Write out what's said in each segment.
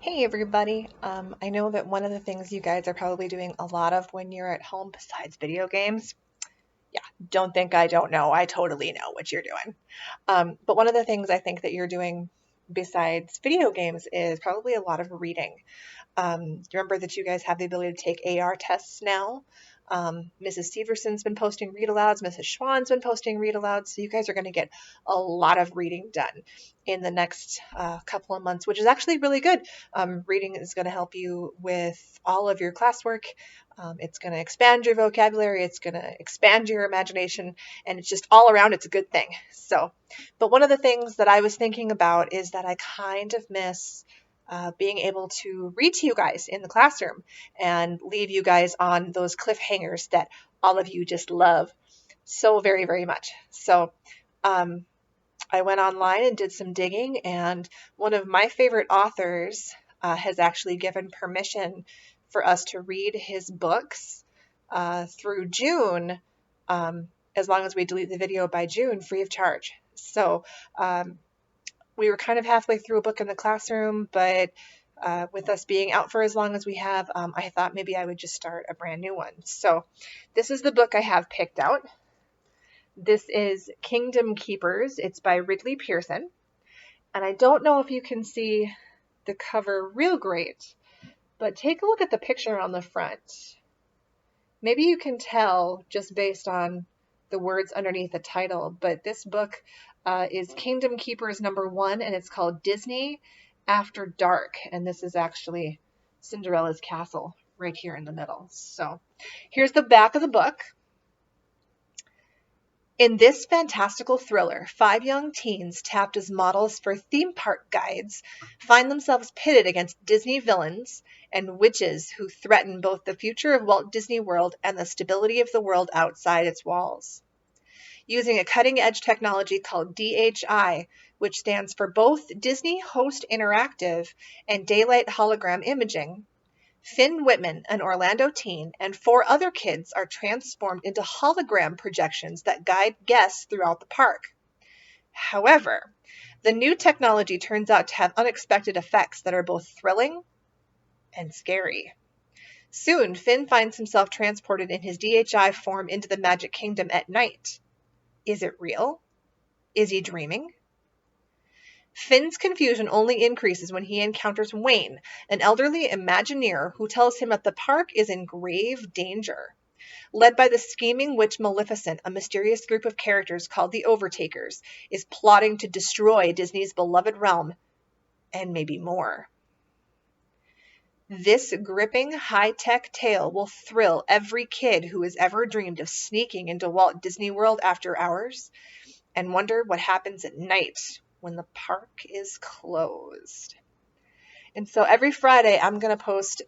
Hey everybody. I know that one of the things you guys are probably doing a lot of when you're at home besides video games. Yeah, don't think I don't know. I totally know what you're doing. But one of the things I think that you're doing besides video games is probably a lot of reading. Remember that you guys have the ability to take AR tests now. Mrs. Severson's been posting read alouds. Mrs. Schwann's been posting read alouds. So you guys are going to get a lot of reading done in the next couple of months, which is actually really good. Reading is going to help you with all of your classwork. It's going to expand your vocabulary. It's going to expand your imagination. And it's just all around, it's a good thing. So, but one of the things that I was thinking about is that I kind of miss being able to read to you guys in the classroom and leave you guys on those cliffhangers that all of you just love so very, very much. So I went online and did some digging, and one of my favorite authors has actually given permission for us to read his books through June, as long as we delete the video by June, free of charge. So we were kind of halfway through a book in the classroom, but with us being out for as long as we have, I thought maybe I would just start a brand new one. So this is the book I have picked out. This is Kingdom Keepers. It's by Ridley Pearson. And I don't know if you can see the cover real great, but take a look at the picture on the front. Maybe you can tell just based on the words underneath the title, but this book is Kingdom Keepers #1, and it's called Disney After Dark. And this is actually Cinderella's castle right here in the middle. So here's the back of the book. In this fantastical thriller, 5 young teens tapped as models for theme park guides find themselves pitted against Disney villains and witches who threaten both the future of Walt Disney World and the stability of the world outside its walls. Using a cutting-edge technology called DHI, which stands for both Disney Host Interactive and Daylight Hologram Imaging, Finn Whitman, an Orlando teen, and 4 other kids are transformed into hologram projections that guide guests throughout the park. However, the new technology turns out to have unexpected effects that are both thrilling and scary. Soon, Finn finds himself transported in his DHI form into the Magic Kingdom at night. Is it real? Is he dreaming? Finn's confusion only increases when he encounters Wayne, an elderly Imagineer who tells him that the park is in grave danger. Led by the scheming witch Maleficent, a mysterious group of characters called the Overtakers is plotting to destroy Disney's beloved realm, and maybe more. This gripping, high-tech tale will thrill every kid who has ever dreamed of sneaking into Walt Disney World after hours and wonder what happens at night when the park is closed. And so every Friday, I'm going to post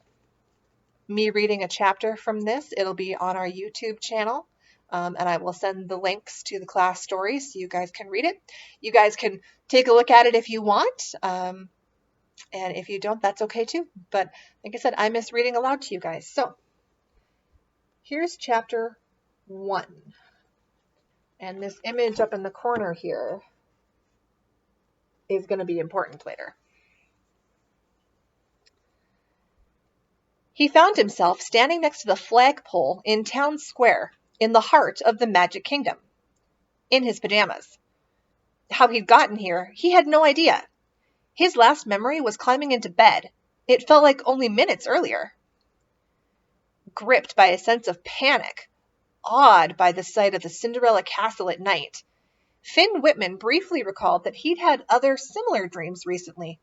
me reading a chapter from this. It'll be on our YouTube channel, and I will send the links to the class stories so you guys can read it. You guys can take a look at it if you want. And if you don't, that's okay too. But like I said, I miss reading aloud to you guys. So here's chapter 1. And this image up in the corner here is going to be important later. He found himself standing next to the flagpole in town square in the heart of the Magic Kingdom, in his pajamas. How he'd gotten here, he had no idea. His last memory was climbing into bed. It felt like only minutes earlier. Gripped by a sense of panic, awed by the sight of the Cinderella castle at night, Finn Whitman briefly recalled that he'd had other similar dreams recently,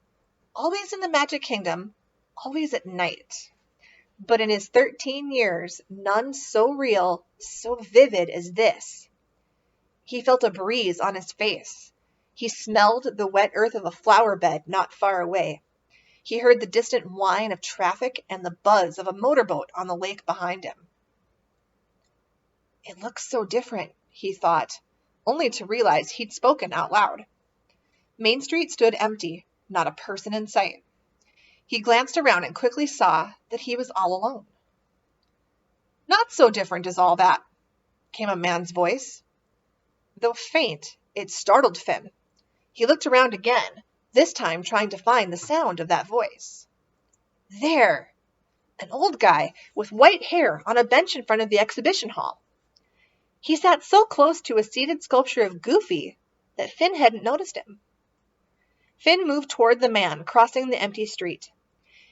always in the Magic Kingdom, always at night. But in his 13 years, none so real, so vivid as this. He felt a breeze on his face. He smelled the wet earth of a flower bed not far away. He heard the distant whine of traffic and the buzz of a motorboat on the lake behind him. It looks so different, he thought, only to realize he'd spoken out loud. Main Street stood empty, not a person in sight. He glanced around and quickly saw that he was all alone. Not so different as all that, came a man's voice. Though faint, it startled Finn. He looked around again, this time trying to find the sound of that voice. There, an old guy with white hair on a bench in front of the exhibition hall. He sat so close to a seated sculpture of Goofy that Finn hadn't noticed him. Finn moved toward the man, crossing the empty street.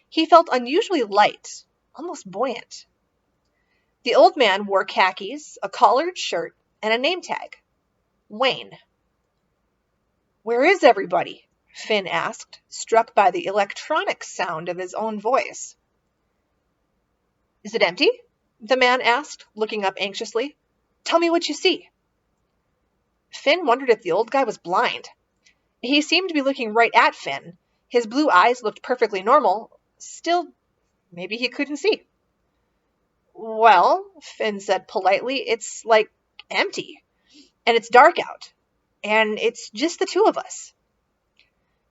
He felt unusually light, almost buoyant. The old man wore khakis, a collared shirt, and a name tag. Wayne. "Where is everybody?" Finn asked, struck by the electronic sound of his own voice. "Is it empty?" the man asked, looking up anxiously. "Tell me what you see." Finn wondered if the old guy was blind. He seemed to be looking right at Finn. His blue eyes looked perfectly normal. Still, maybe he couldn't see. "Well," Finn said politely, "it's like empty. And it's dark out. And it's just the two of us."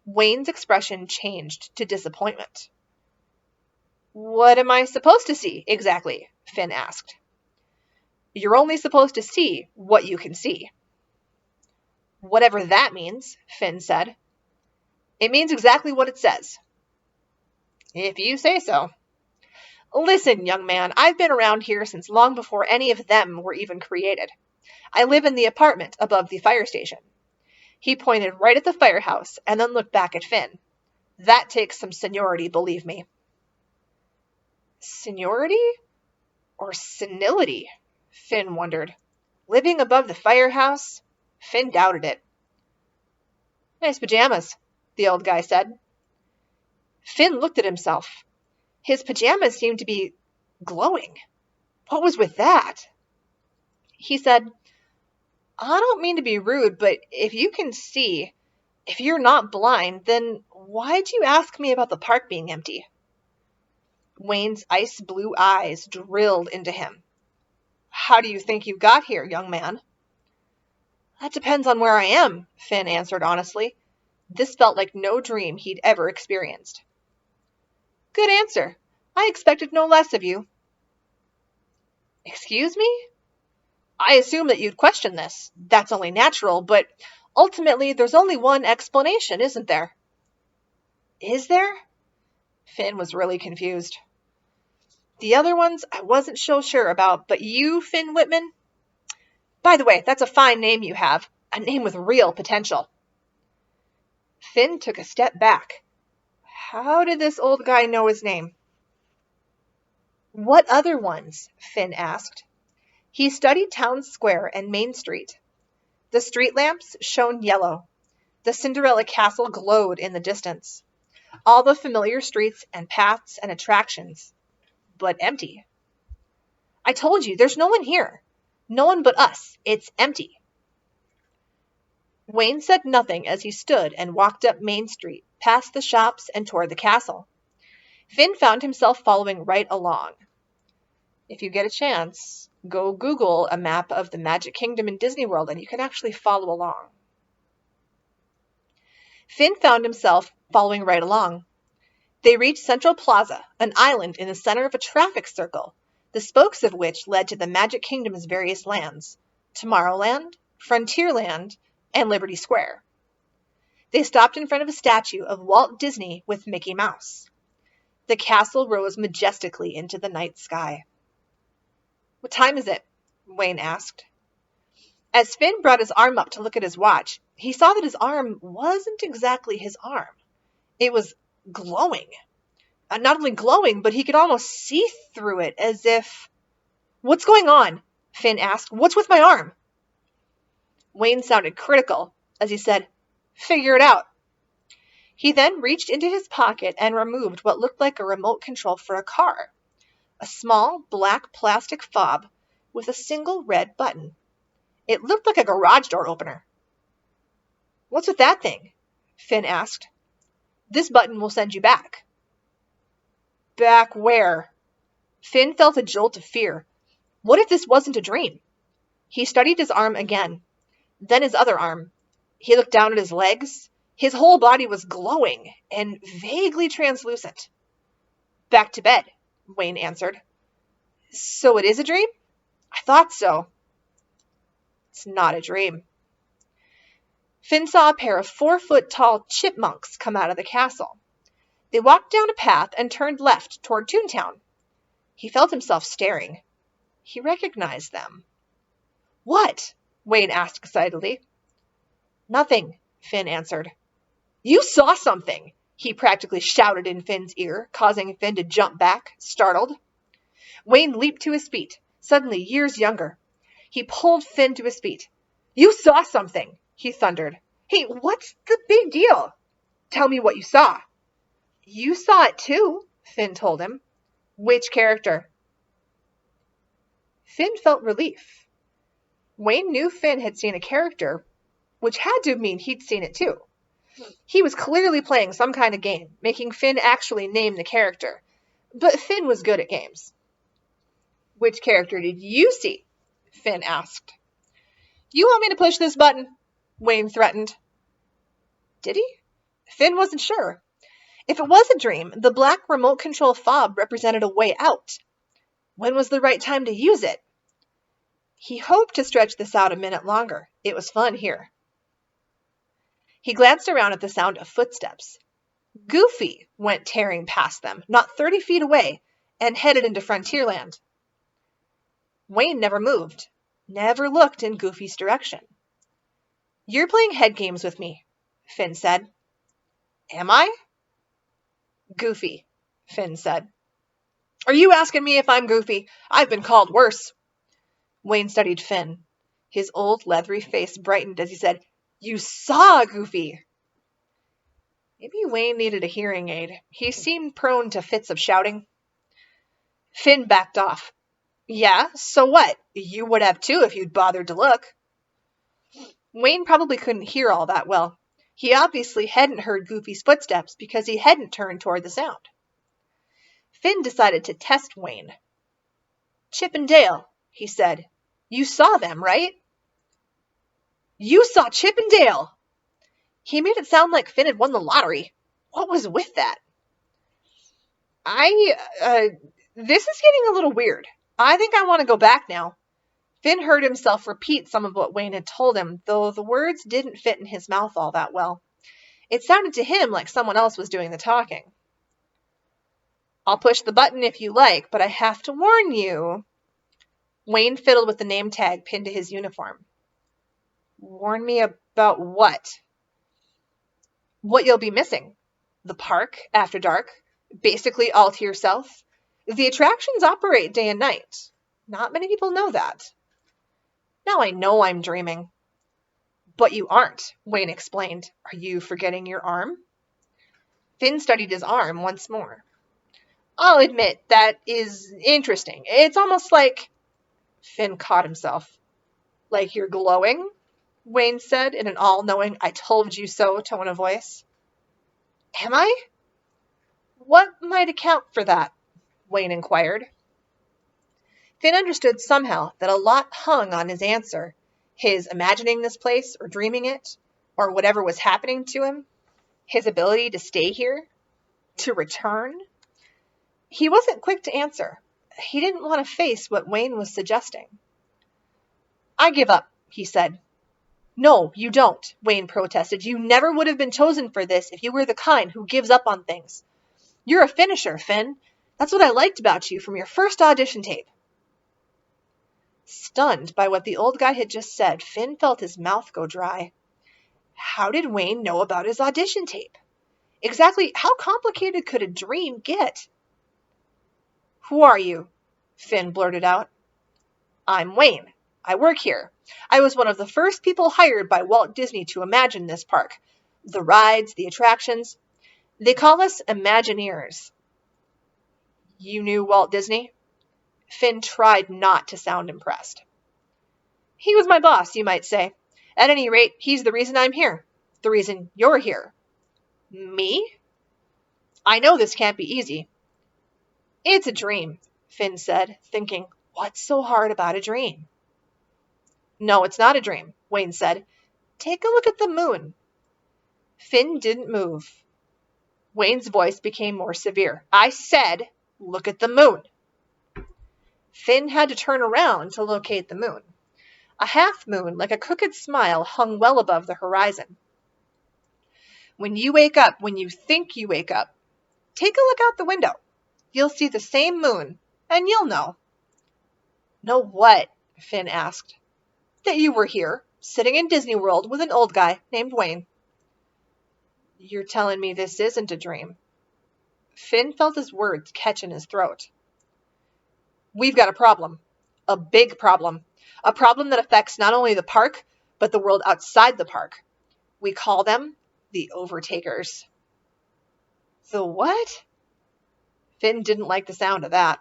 Wayne's expression changed to disappointment. "What am I supposed to see, exactly?" Finn asked. "You're only supposed to see what you can see." "Whatever that means," Finn said. "It means exactly what it says." "If you say so." "Listen, young man, I've been around here since long before any of them were even created. I live in the apartment above the fire station." He pointed right at the firehouse and then looked back at Finn. "That takes some seniority, believe me." Seniority? Or senility? Finn wondered. Living above the firehouse? Finn doubted it. "Nice pajamas," the old guy said. Finn looked at himself. His pajamas seemed to be glowing. What was with that? He said, "I don't mean to be rude, but if you can see, if you're not blind, then why'd you ask me about the park being empty?" Wayne's ice blue eyes drilled into him. "How do you think you got here, young man?" "That depends on where I am," Finn answered honestly. This felt like no dream he'd ever experienced. "Good answer. I expected no less of you." "Excuse me? I assume that you'd question this. That's only natural, but ultimately there's only one explanation, isn't there?" "Is there?" Finn was really confused. "The other ones I wasn't so sure about, but you, Finn Whitman? By the way, that's a fine name you have, a name with real potential." Finn took a step back. How did this old guy know his name? "What other ones?" Finn asked. He studied Town Square and Main Street. The street lamps shone yellow. The Cinderella Castle glowed in the distance. All the familiar streets and paths and attractions, but empty. "I told you, there's no one here. No one but us. It's empty." Wayne said nothing as he stood and walked up Main Street, past the shops and toward the castle. Finn found himself following right along. If you get a chance, go Google a map of the Magic Kingdom in Disney World and you can actually follow along. Finn found himself following right along. They reached Central Plaza, an island in the center of a traffic circle, the spokes of which led to the Magic Kingdom's various lands: Tomorrowland, Frontierland, and Liberty Square. They stopped in front of a statue of Walt Disney with Mickey Mouse. The castle rose majestically into the night sky. "What time is it?" Wayne asked. As Finn brought his arm up to look at his watch, he saw that his arm wasn't exactly his arm. It was glowing. Not only glowing, but he could almost see through it, as if... "What's going on?" Finn asked. "What's with my arm?" Wayne sounded critical as he said, "Figure it out." He then reached into his pocket and removed what looked like a remote control for a car, a small black plastic fob with a single red button. It looked like a garage door opener. "What's with that thing?" Finn asked. "This button will send you back." "Back where?" Finn felt a jolt of fear. What if this wasn't a dream? He studied his arm again, then his other arm. He looked down at his legs. His whole body was glowing and vaguely translucent. "Back to bed," Wayne answered. "So it is a dream?" "I thought so." "It's not a dream." Finn saw a pair of 4-foot-tall chipmunks come out of the castle. They walked down a path and turned left toward Toontown. He felt himself staring. He recognized them. What? Wayne asked excitedly. Nothing, Finn answered. You saw something, he practically shouted in Finn's ear, causing Finn to jump back, startled. Wayne leaped to his feet, suddenly years younger. He pulled Finn to his feet. You saw something, he thundered. Hey, what's the big deal? Tell me what you saw. You saw it too, Finn told him. Which character? Finn felt relief. Wayne knew Finn had seen a character, which had to mean he'd seen it too. He was clearly playing some kind of game, making Finn actually name the character. But Finn was good at games. Which character did you see? Finn asked. You want me to push this button? Wayne threatened. Did he? Finn wasn't sure. If it was a dream, the black remote control fob represented a way out. When was the right time to use it? He hoped to stretch this out a minute longer. It was fun here. He glanced around at the sound of footsteps. Goofy went tearing past them, not 30 feet away, and headed into Frontierland. Wayne never moved, never looked in Goofy's direction. You're playing head games with me, Finn said. Am I? Goofy, Finn said. Are you asking me if I'm Goofy? I've been called worse. Wayne studied Finn. His old leathery face brightened as he said, You saw Goofy. Maybe Wayne needed a hearing aid. He seemed prone to fits of shouting. Finn backed off. Yeah, so what? You would have too if you'd bothered to look. Wayne probably couldn't hear all that well. He obviously hadn't heard Goofy's footsteps because he hadn't turned toward the sound. Finn decided to test Wayne. Chip and Dale, he said. You saw them, right? You saw Chip and Dale! He made it sound like Finn had won the lottery. What was with that? This is getting a little weird. I think I want to go back now. Finn heard himself repeat some of what Wayne had told him, though the words didn't fit in his mouth all that well. It sounded to him like someone else was doing the talking. I'll push the button if you like, but I have to warn you. Wayne fiddled with the name tag pinned to his uniform. Warn me about what? What you'll be missing. The park after dark. Basically all to yourself. The attractions operate day and night. Not many people know that. Now I know I'm dreaming. But you aren't, Wayne explained. Are you forgetting your arm? Finn studied his arm once more. I'll admit, that is interesting. It's almost like... Finn caught himself. Like you're glowing? Wayne said in an all-knowing, I told you so tone of voice. Am I? What might account for that? Wayne inquired. Finn understood somehow that a lot hung on his answer, his imagining this place or dreaming it, or whatever was happening to him, his ability to stay here, to return. He wasn't quick to answer. He didn't want to face what Wayne was suggesting. I give up, he said. No, you don't, Wayne protested. You never would have been chosen for this if you were the kind who gives up on things. You're a finisher, Finn. That's what I liked about you from your first audition tape. Stunned by what the old guy had just said, Finn felt his mouth go dry. How did Wayne know about his audition tape? Exactly how complicated could a dream get? Who are you? Finn blurted out. I'm Wayne. I work here. I was one of the first people hired by Walt Disney to imagine this park. The rides, the attractions. They call us Imagineers. You knew Walt Disney? Finn tried not to sound impressed. He was my boss, you might say. At any rate, he's the reason I'm here. The reason you're here. Me? I know this can't be easy. It's a dream, Finn said, thinking, what's so hard about a dream? No, it's not a dream, Wayne said. Take a look at the moon. Finn didn't move. Wayne's voice became more severe. I said, look at the moon. Finn had to turn around to locate the moon. A half moon, like a crooked smile, hung well above the horizon. When you wake up, when you think you wake up, Take a look out the window. You'll see the same moon, and you'll know. Know what? Finn asked. That you were here, sitting in Disney World with an old guy named Wayne. You're telling me this isn't a dream? Finn felt his words catch in his throat. We've got a problem. A big problem. A problem that affects not only the park, but the world outside the park. We call them the Overtakers. The what? Finn didn't like the sound of that.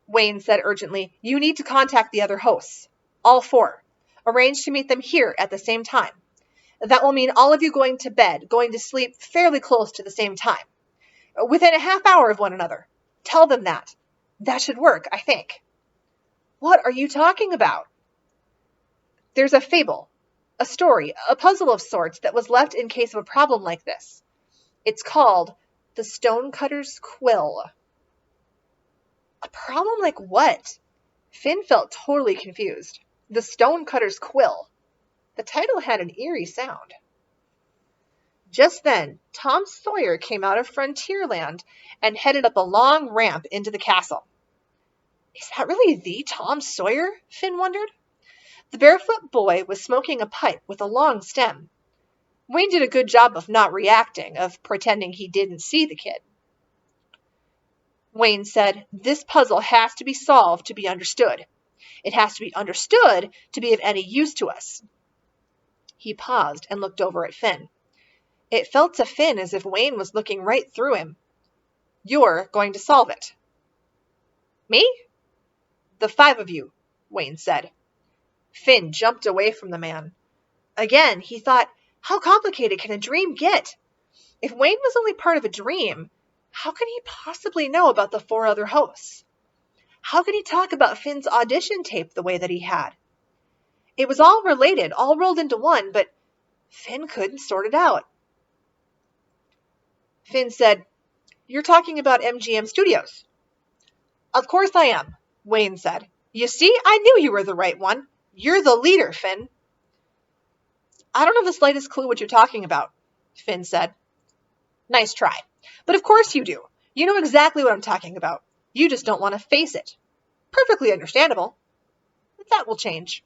Wayne said urgently, You need to contact the other hosts. All 4. Arrange to meet them here at the same time. That will mean all of you going to bed, going to sleep fairly close to the same time. Within a half hour of one another. Tell them that. That should work, I think. What are you talking about? There's a fable, a story, a puzzle of sorts that was left in case of a problem like this. It's called The Stonecutter's Quill. A problem like what? Finn felt totally confused. The Stonecutter's Quill. The title had an eerie sound. Just then, Tom Sawyer came out of Frontierland and headed up a long ramp into the castle. Is that really the Tom Sawyer? Finn wondered. The barefoot boy was smoking a pipe with a long stem. Wayne did a good job of not reacting, of pretending he didn't see the kid. Wayne said, This puzzle has to be solved to be understood. It has to be understood to be of any use to us. He paused and looked over at Finn. It felt to Finn as if Wayne was looking right through him. You're going to solve it. Me? The 5 of you, Wayne said. Finn jumped away from the man. Again, he thought, how complicated can a dream get? If Wayne was only part of a dream, how could he possibly know about the 4 other hosts? How could he talk about Finn's audition tape the way that he had? It was all related, all rolled into one, but Finn couldn't sort it out. Finn said, You're talking about MGM Studios. Of course I am, Wayne said. You see, I knew you were the right one. You're the leader, Finn. I don't have the slightest clue what you're talking about, Finn said. Nice try. But of course you do. You know exactly what I'm talking about. You just don't want to face it. Perfectly understandable. But that will change.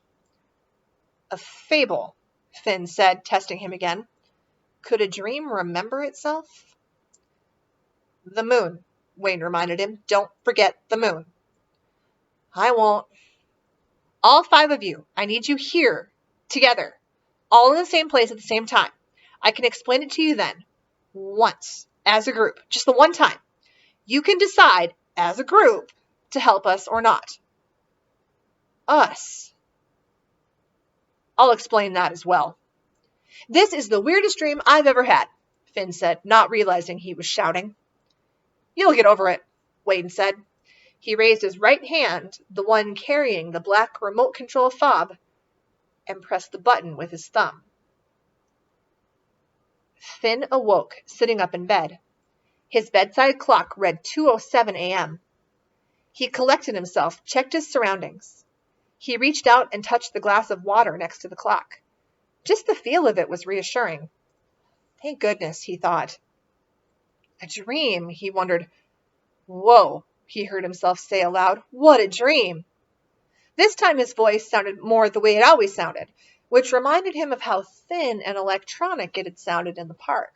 A fable, Finn said, testing him again. Could a dream remember itself? The moon, Wayne reminded him. Don't forget the moon. I won't. All 5 of you, I need you here, together, all in the same place at the same time. I can explain it to you then, once, as a group, just the one time. You can decide, as a group, to help us or not. Us. I'll explain that as well. This is the weirdest dream I've ever had, Finn said, not realizing he was shouting. You'll get over it, Wayne said. He raised his right hand, the one carrying the black remote control fob, and pressed the button with his thumb. Finn awoke, sitting up in bed. His bedside clock read 2:07 a.m. He collected himself, checked his surroundings. He reached out and touched the glass of water next to the clock. Just the feel of it was reassuring. Thank goodness, he thought. A dream, he wondered. Whoa, he heard himself say aloud. What a dream! This time his voice sounded more the way it always sounded, which reminded him of how thin and electronic it had sounded in the park.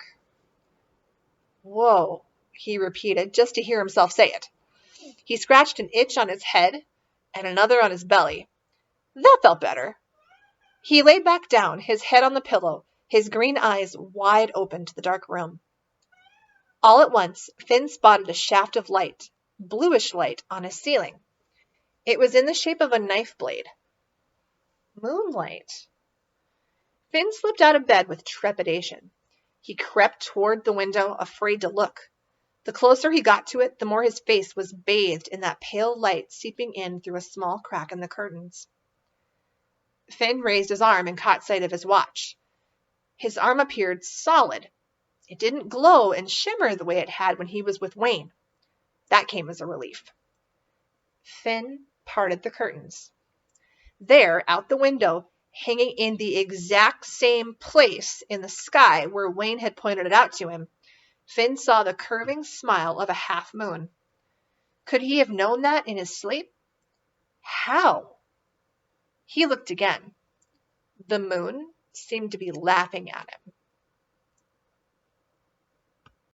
Whoa, he repeated, just to hear himself say it. He scratched an itch on his head and another on his belly. That felt better. He lay back down, his head on the pillow, his green eyes wide open to the dark room. All at once, Finn spotted a shaft of light, bluish light, on his ceiling. It was in the shape of a knife blade. Moonlight. Finn slipped out of bed with trepidation. He crept toward the window, afraid to look. The closer he got to it, the more his face was bathed in that pale light seeping in through a small crack in the curtains. Finn raised his arm and caught sight of his watch. His arm appeared solid. It didn't glow and shimmer the way it had when he was with Wayne. That came as a relief. Finn parted the curtains. There, out the window, hanging in the exact same place in the sky where Wayne had pointed it out to him, Finn saw the curving smile of a half moon. Could he have known that in his sleep? How? He looked again. The moon seemed to be laughing at him.